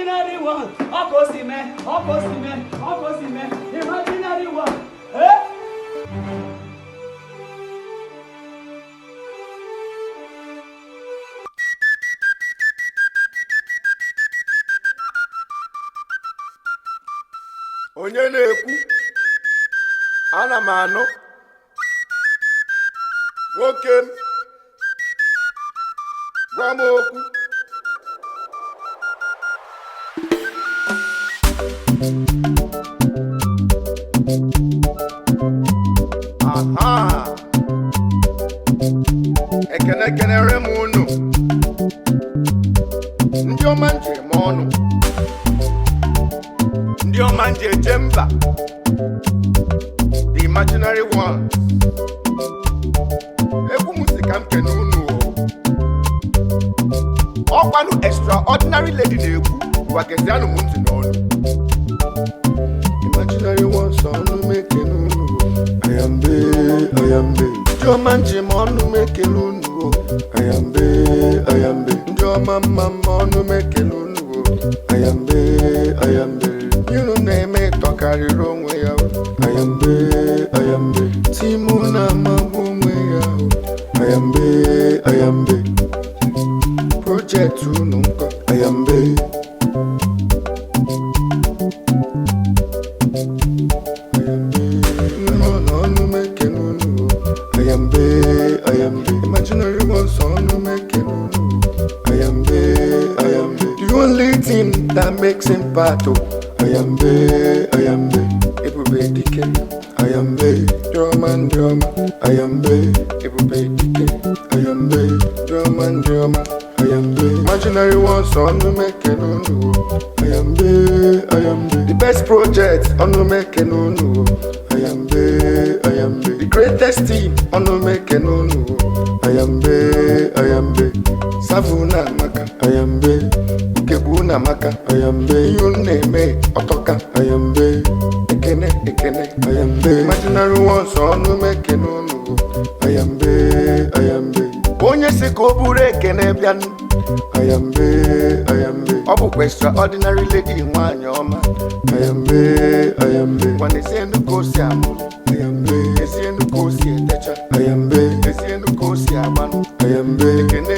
imaginary one. Okosime, Okosime, Okosime, imaginary one. Eh? Onye na-ekwu ana m anụ nwoke m gwa m okwu. Aha, ekenere m unu ndị ọma njem ọnụ, ndị ọma nje eje mba, the imaginary ones. Egwu musika m kene unu ọkwanụ extraordinary lady na-ekwu gwa gezianụ m ntị n'ọnụ. Imaginary ones ọnụ m ekene unu ayambe ndị ọma njem ọnụ m ekene unu ayambe ndị ọma mma ọnụ m ekene unu ayambe unu na-eme tọkarịrị onwe ya ayambe timu na-amagbu onwe ya ayambe projekti unu nkọ ayambe ọnụ m ekene unu ayambe imaginary ones ọnụ m ekene unu ayambe the only thing that makes him part of ayambe ebube dike ayambe drama ayambe ebube dike ayambe drama ayambe imaginary ones ọnụ m ekene unu ayambe the best project ọnụ m ekene unu ayambe the greatest team ọnụ m ekene unu ayambe savu na amaka ayambe ukegbu na amaka ayambe ihe unu na-eme ọtọka ayambe ekene ayambe imaginary ones ọnụ m ekene unu ayambe onye si ka o buru ekene bịanụ ayambe ọ bụkwa extraordinary lady nwanyị ọma ayambe gwana esienu ka o si amụ ayambe esienu ka o si etecha ayambe esienu ka o si agbanụ ayambe ekene